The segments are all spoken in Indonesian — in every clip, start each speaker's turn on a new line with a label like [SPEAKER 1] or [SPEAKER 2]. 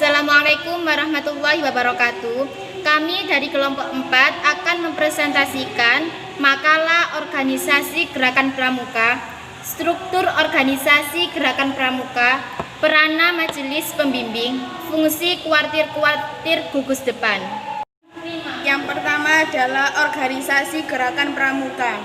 [SPEAKER 1] Assalamualaikum warahmatullahi wabarakatuh. Kami dari kelompok 4 akan mempresentasikan makalah organisasi Gerakan Pramuka, struktur organisasi Gerakan Pramuka, peranan majelis pembimbing, fungsi kuartir-kuartir gugus depan.
[SPEAKER 2] Yang pertama adalah organisasi Gerakan Pramuka.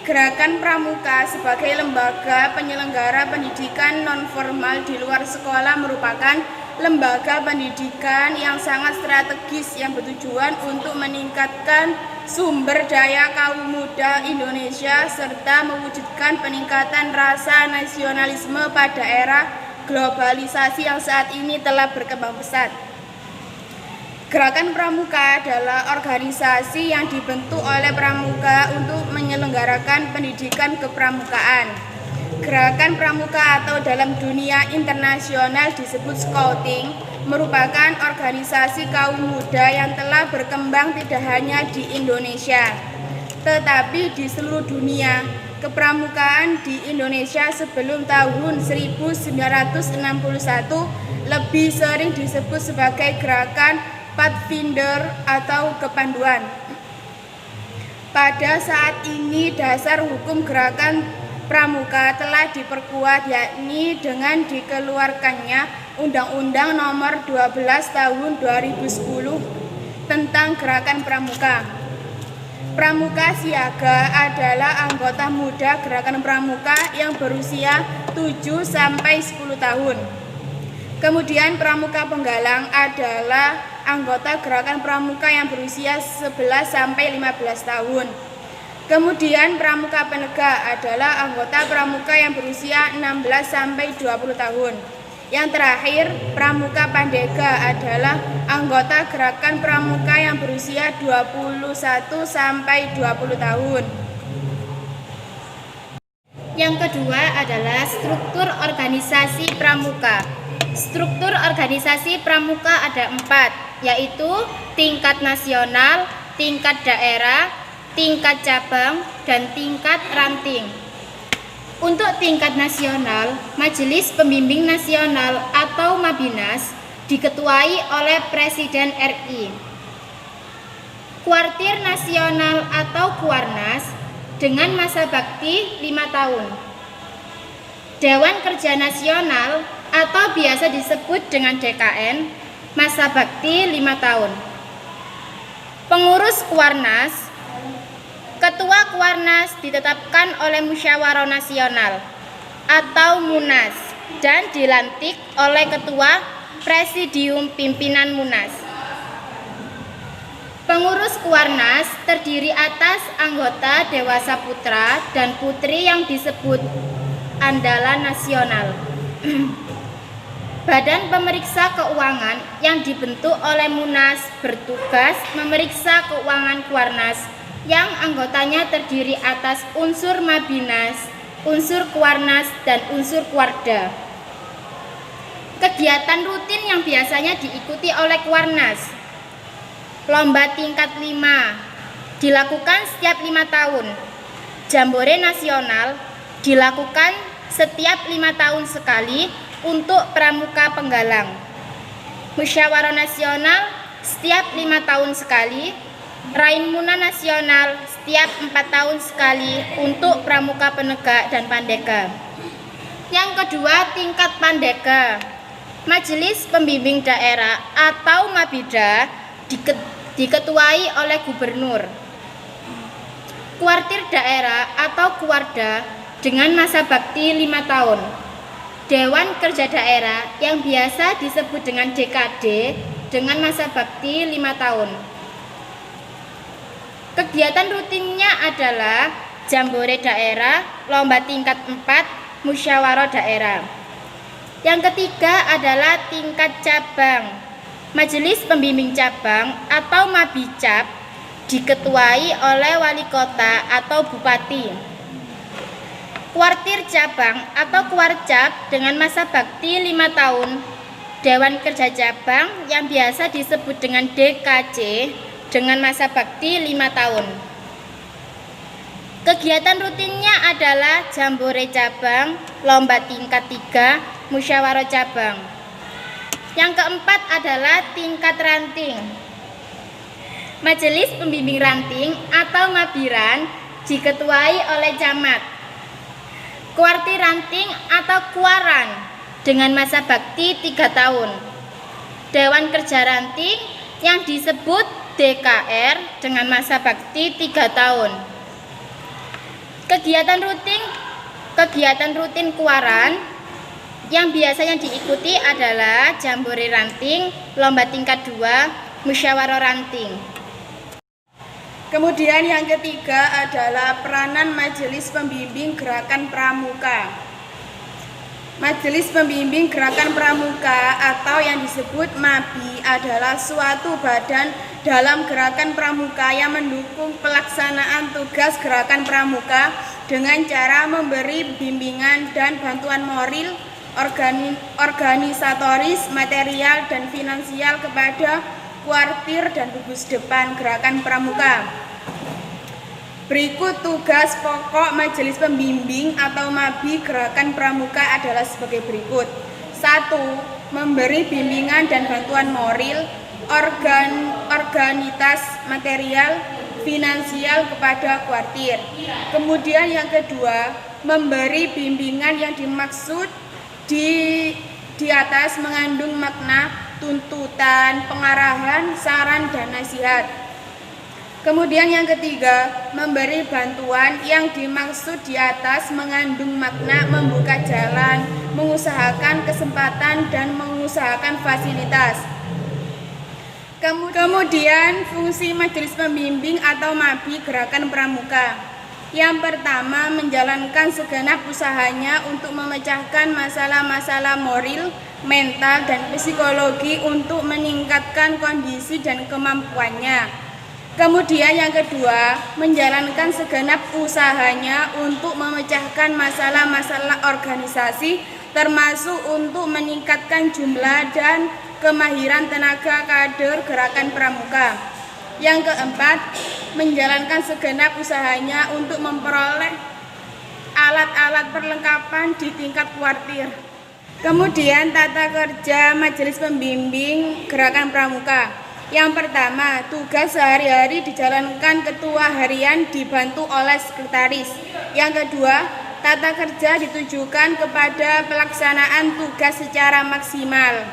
[SPEAKER 2] Gerakan Pramuka sebagai lembaga penyelenggara pendidikan non-formal di luar sekolah merupakan lembaga pendidikan yang sangat strategis yang bertujuan untuk meningkatkan sumber daya kaum muda Indonesia serta mewujudkan peningkatan rasa nasionalisme pada era globalisasi yang saat ini telah berkembang pesat. Gerakan Pramuka adalah organisasi yang dibentuk oleh pramuka untuk menyelenggarakan pendidikan kepramukaan. Gerakan Pramuka atau dalam dunia internasional disebut Scouting merupakan organisasi kaum muda yang telah berkembang tidak hanya di Indonesia, tetapi di seluruh dunia. Kepramukaan di Indonesia sebelum tahun 1961 lebih sering disebut sebagai gerakan Pathfinder atau kepanduan. Pada saat ini dasar hukum gerakan Pramuka telah diperkuat, yakni dengan dikeluarkannya Undang-Undang Nomor 12 Tahun 2010 tentang Gerakan Pramuka. Pramuka Siaga adalah anggota muda Gerakan Pramuka yang berusia 7-10 tahun. Kemudian Pramuka Penggalang adalah anggota Gerakan Pramuka yang berusia 11-15 tahun. Kemudian Pramuka Penegak adalah anggota Pramuka yang berusia 16-20 tahun. Yang terakhir, Pramuka Pandega adalah anggota Gerakan Pramuka yang berusia 21-20 tahun.
[SPEAKER 1] Yang kedua adalah struktur organisasi Pramuka. Struktur organisasi Pramuka ada 4, yaitu tingkat nasional, tingkat daerah, tingkat cabang, dan tingkat ranting. Untuk tingkat nasional, Majelis Pembimbing Nasional atau Mabinas diketuai oleh Presiden RI. Kuartir Nasional atau Kuarnas dengan masa bakti 5 tahun. Dewan Kerja Nasional atau biasa disebut dengan DKN, masa bakti 5 tahun. Pengurus Kuarnas, Ketua Kuarnas ditetapkan oleh Musyawarah Nasional atau Munas dan dilantik oleh Ketua Presidium Pimpinan Munas. Pengurus Kuarnas terdiri atas anggota dewasa putra dan putri yang disebut andalan nasional. Badan pemeriksa keuangan yang dibentuk oleh Munas bertugas memeriksa keuangan Kuarnas yang anggotanya terdiri atas unsur Mabinas, unsur Kuarnas, dan unsur Kuarda. Kegiatan rutin yang biasanya diikuti oleh Kuarnas: lomba tingkat 5 dilakukan setiap 5 tahun. Jambore nasional dilakukan setiap 5 tahun sekali untuk Pramuka Penggalang. Musyawarah Nasional setiap 5 tahun sekali. Raimuna Nasional setiap 4 tahun sekali untuk Pramuka Penegak dan Pandega. Yang kedua, tingkat Pandega. Majelis Pembimbing Daerah atau Mabida diketuai oleh Gubernur. Kuartir daerah atau Kuarda dengan masa bakti 5 tahun. Dewan Kerja Daerah yang biasa disebut dengan DKD dengan masa bakti 5 tahun. Kegiatan rutinnya adalah jambore daerah, lomba tingkat 4, musyawarah daerah. Yang ketiga adalah tingkat cabang. Majelis Pembimbing Cabang atau Mabicab diketuai oleh wali kota atau bupati. Kuartir cabang atau kuarcap dengan masa bakti 5 tahun. Dewan Kerja Cabang yang biasa disebut dengan DKC dengan masa bakti 5 tahun. Kegiatan rutinnya adalah jambore cabang, lomba tingkat 3, musyawarah cabang. Yang keempat adalah tingkat ranting. Majelis Pembimbing Ranting atau Mabiran diketuai oleh camat. Kuartir ranting atau kuaran dengan masa bakti 3 tahun. Dewan Kerja Ranting yang disebut DKR dengan masa bakti 3 tahun. Kegiatan rutin kuaran yang biasanya diikuti adalah jambore ranting, lomba tingkat 2, musyawarah ranting.
[SPEAKER 2] Kemudian yang ketiga adalah peranan Majelis Pembimbing Gerakan Pramuka. Majelis Pembimbing Gerakan Pramuka atau yang disebut MABI adalah suatu badan dalam gerakan pramuka yang mendukung pelaksanaan tugas gerakan pramuka dengan cara memberi bimbingan dan bantuan moral, organisatoris, material, dan finansial kepada kuartir dan gugus depan gerakan pramuka. Berikut tugas pokok Majelis Pembimbing atau MABI Gerakan Pramuka adalah sebagai berikut. 1. Memberi bimbingan dan bantuan moral, organitas, material, finansial kepada kuartir. Kemudian yang kedua, memberi bimbingan yang dimaksud di atas mengandung makna tuntutan, pengarahan, saran, dan nasihat. Kemudian yang ketiga, memberi bantuan yang dimaksud di atas mengandung makna membuka jalan, mengusahakan kesempatan, dan mengusahakan fasilitas. Kemudian fungsi Majelis Pembimbing atau MABI Gerakan Pramuka. Yang pertama, menjalankan segenap usahanya untuk memecahkan masalah-masalah moral, mental, dan psikologi untuk meningkatkan kondisi dan kemampuannya. Kemudian yang kedua, menjalankan segenap usahanya untuk memecahkan masalah-masalah organisasi, termasuk untuk meningkatkan jumlah dan kemahiran tenaga kader gerakan pramuka. Yang keempat, menjalankan segenap usahanya untuk memperoleh alat-alat perlengkapan di tingkat kuartir. Kemudian tata kerja Majelis Pembimbing Gerakan Pramuka. Yang pertama, tugas sehari-hari dijalankan ketua harian dibantu oleh sekretaris. Yang kedua, tata kerja ditujukan kepada pelaksanaan tugas secara maksimal.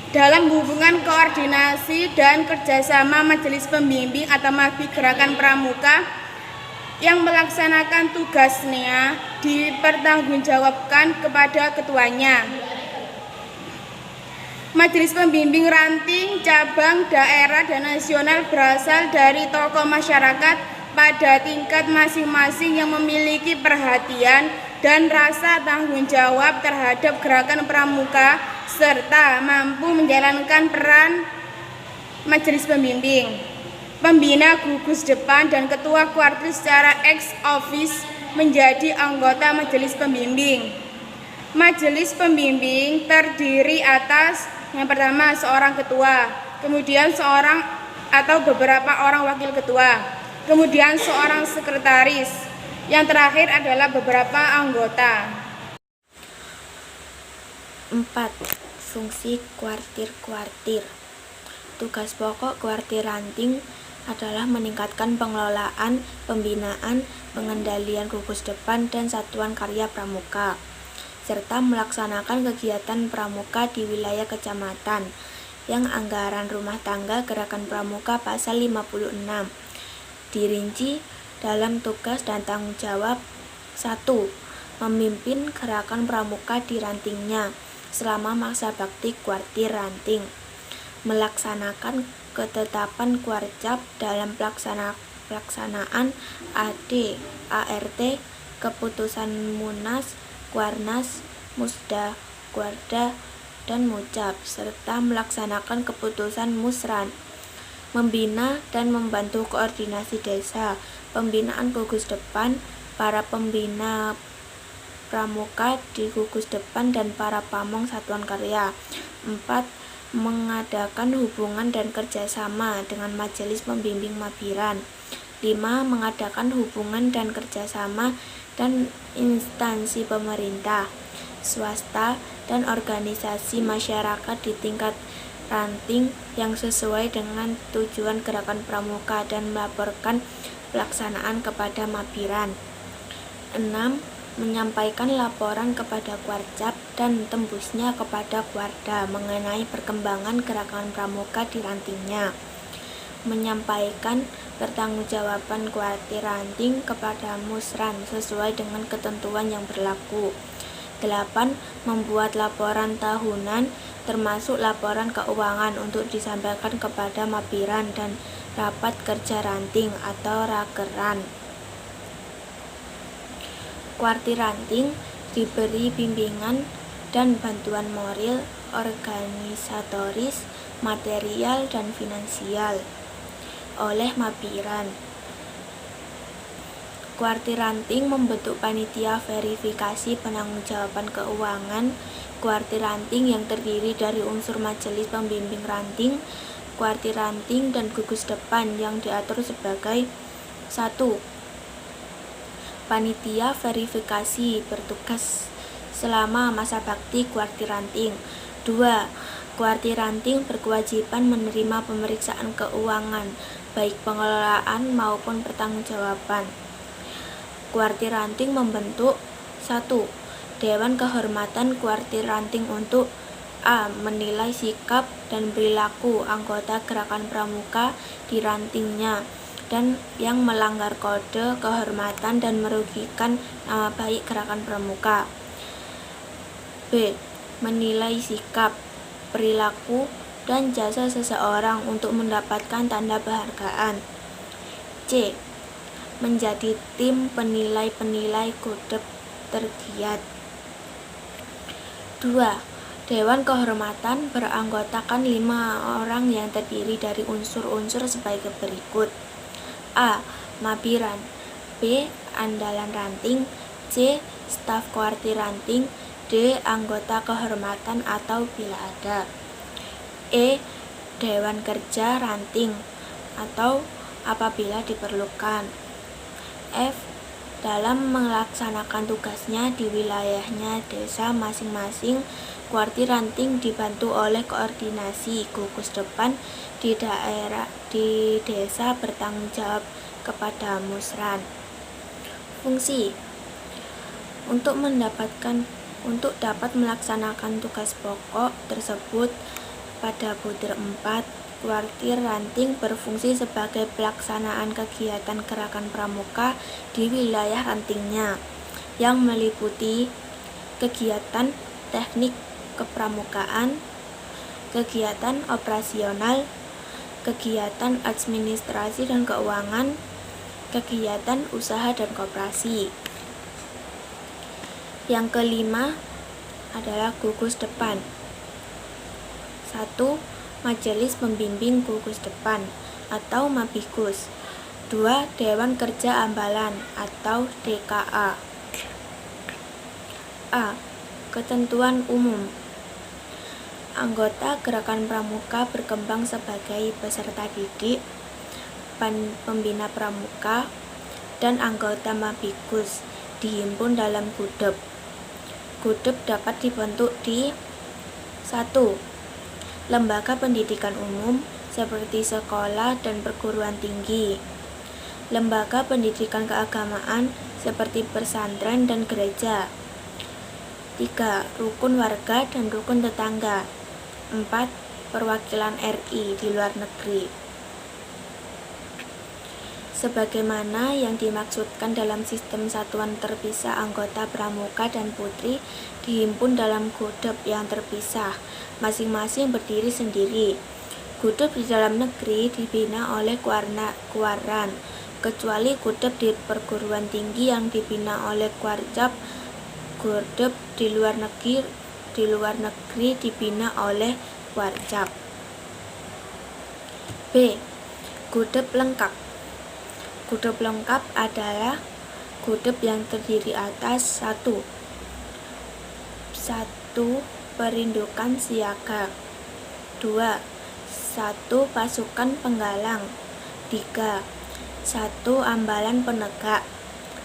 [SPEAKER 2] Dalam hubungan koordinasi dan kerjasama Majelis Pembimbing atau MABI Gerakan Pramuka yang melaksanakan tugasnya dipertanggungjawabkan kepada ketuanya. Majelis Pembimbing Ranting, cabang, daerah, dan nasional berasal dari tokoh masyarakat pada tingkat masing-masing yang memiliki perhatian dan rasa tanggung jawab terhadap gerakan pramuka serta mampu menjalankan peran Majelis Pembimbing. Pembina gugus depan dan ketua kuartir secara ex office menjadi anggota Majelis Pembimbing. Majelis Pembimbing terdiri atas yang pertama seorang ketua, kemudian seorang atau beberapa orang wakil ketua, kemudian seorang sekretaris, yang terakhir adalah beberapa anggota.
[SPEAKER 3] 4. Fungsi kuartir-kuartir. Tugas pokok kuartir ranting adalah meningkatkan pengelolaan, pembinaan, pengendalian gugus depan dan satuan karya pramuka, serta melaksanakan kegiatan pramuka di wilayah kecamatan yang anggaran rumah tangga gerakan pramuka pasal 56 dirinci dalam tugas dan tanggung jawab. 1. Memimpin gerakan pramuka di rantingnya selama masa bakti kuartir ranting, melaksanakan ketetapan kuarcap dalam pelaksanaan AD, ART, keputusan Munas, Kuarnas, Musda, Kuarda, dan Mucap, serta melaksanakan keputusan Musran, membina dan membantu koordinasi desa, pembinaan gugus depan, para pembina pramuka di gugus depan dan para pamong satuan karya. 4. Mengadakan hubungan dan kerjasama dengan Majelis Pembimbing Mabiran. 5. Mengadakan hubungan dan kerjasama dan instansi pemerintah, swasta, dan organisasi masyarakat di tingkat ranting yang sesuai dengan tujuan gerakan pramuka dan melaporkan pelaksanaan kepada Mabiran. 6. Menyampaikan laporan kepada Kuarcap dan tembusnya kepada Kuarda mengenai perkembangan gerakan pramuka di rantingnya. Menyampaikan pertanggungjawaban Kuartir ranting kepada Musran sesuai dengan ketentuan yang berlaku. 8. Membuat laporan tahunan termasuk laporan keuangan untuk disampaikan kepada Mabiran dan rapat kerja ranting atau rakeran. Kuartir ranting diberi bimbingan dan bantuan moral, organisatoris, material, dan finansial oleh Mabiran. Kuartir ranting membentuk panitia verifikasi penanggung-jawaban keuangan Kuartir ranting yang terdiri dari unsur majelis pembimbing ranting, kuartir ranting, dan gugus depan yang diatur sebagai 1. Panitia verifikasi bertugas selama masa bakti kuartir ranting. 2. Kuartir ranting berkewajiban menerima pemeriksaan keuangan, baik pengelolaan maupun pertanggungjawaban. Kuartir ranting membentuk 1. Dewan Kehormatan Kuartir ranting untuk A. Menilai sikap dan perilaku anggota gerakan pramuka di rantingnya dan yang melanggar kode kehormatan dan merugikan nama baik gerakan pramuka. B. Menilai sikap, perilaku, dan jasa seseorang untuk mendapatkan tanda penghargaan. C. Menjadi tim penilai-penilai kode tergiat. 2. Dewan Kehormatan beranggotakan 5 orang yang terdiri dari unsur-unsur sebagai berikut. A. Mabiran. B. Andalan ranting. C. Staf kuartir ranting. D. Anggota kehormatan atau bila ada. E. Dewan kerja ranting atau apabila diperlukan. F. Dalam melaksanakan tugasnya di wilayahnya desa masing-masing, kuartir ranting dibantu oleh koordinasi gugus depan di desa bertanggung jawab kepada Musran. Fungsi untuk dapat melaksanakan tugas pokok tersebut pada butir 4, kuartir ranting berfungsi sebagai pelaksanaan kegiatan gerakan pramuka di wilayah rantingnya yang meliputi kegiatan teknik kepramukaan, kegiatan operasional, kegiatan administrasi dan keuangan, kegiatan usaha dan koperasi. Yang kelima adalah gugus depan. 1. Majelis Pembimbing Gugus Depan atau Mabigus. 2. Dewan Kerja Ambalan atau DKA. A. Ketentuan umum. Anggota gerakan pramuka berkembang sebagai peserta didik, pembina pramuka, dan anggota Mabigus dihimpun dalam Gudep. Gudep dapat dibentuk di 1. Lembaga pendidikan umum seperti sekolah dan perguruan tinggi, lembaga pendidikan keagamaan seperti pesantren dan gereja. 3. Rukun warga dan rukun tetangga. 4. Perwakilan RI di luar negeri. Sebagaimana yang dimaksudkan dalam sistem satuan terpisah, anggota pramuka dan putri dihimpun dalam Gudep yang terpisah, masing-masing berdiri sendiri. Gudep di dalam negeri dibina oleh Kuaran, kecuali Gudep di perguruan tinggi yang dibina oleh Kuarcap. Gudep di luar negeri dibina oleh Kuarcap. B. Gudep lengkap. Gudep lengkap adalah gudep yang terdiri atas 1. Perindukan siaga. 2. 1 pasukan penggalang. 3. 1 ambalan penegak.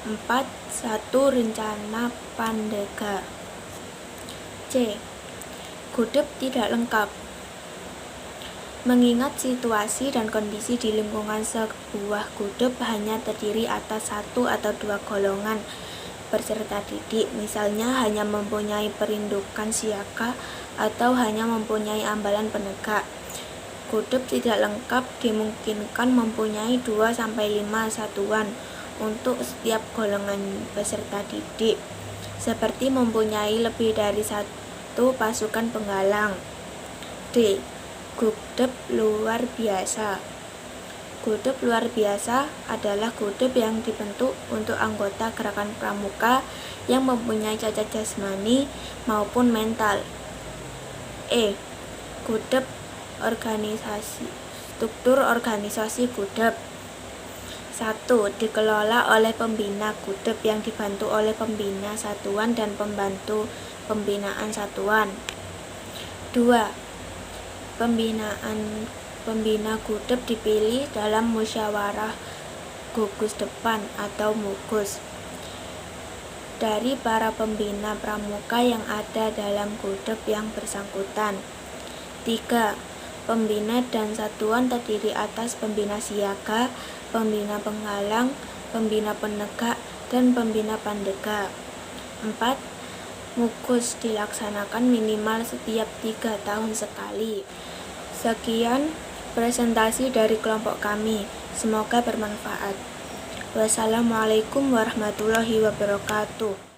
[SPEAKER 3] 4. 1 rencana pandega. C. Gudep tidak lengkap. Mengingat situasi dan kondisi di lingkungan sebuah gudep hanya terdiri atas 1 atau 2 golongan peserta didik, misalnya hanya mempunyai perindukan siaga atau hanya mempunyai ambalan penegak. Gudep tidak lengkap dimungkinkan mempunyai 2-5 satuan untuk setiap golongan peserta didik, seperti mempunyai lebih dari 1 pasukan penggalang. D. Gudep luar biasa. Gudep luar biasa adalah gudep yang dibentuk untuk anggota gerakan pramuka yang mempunyai cacat jasmani maupun mental. E. Gudep organisasi. Struktur organisasi gudep. 1. Dikelola oleh pembina gudep yang dibantu oleh pembina satuan dan pembantu pembinaan satuan. 2. Pembina gudep dipilih dalam musyawarah gugus depan atau MUGUS dari para pembina pramuka yang ada dalam gudep yang bersangkutan. 3. Pembina dan satuan terdiri atas pembina siaga, pembina penggalang, pembina penegak, dan pembina pandega. 4. MUGUS dilaksanakan minimal setiap 3 tahun sekali. Sekian presentasi dari kelompok kami. Semoga bermanfaat. Wassalamualaikum warahmatullahi wabarakatuh.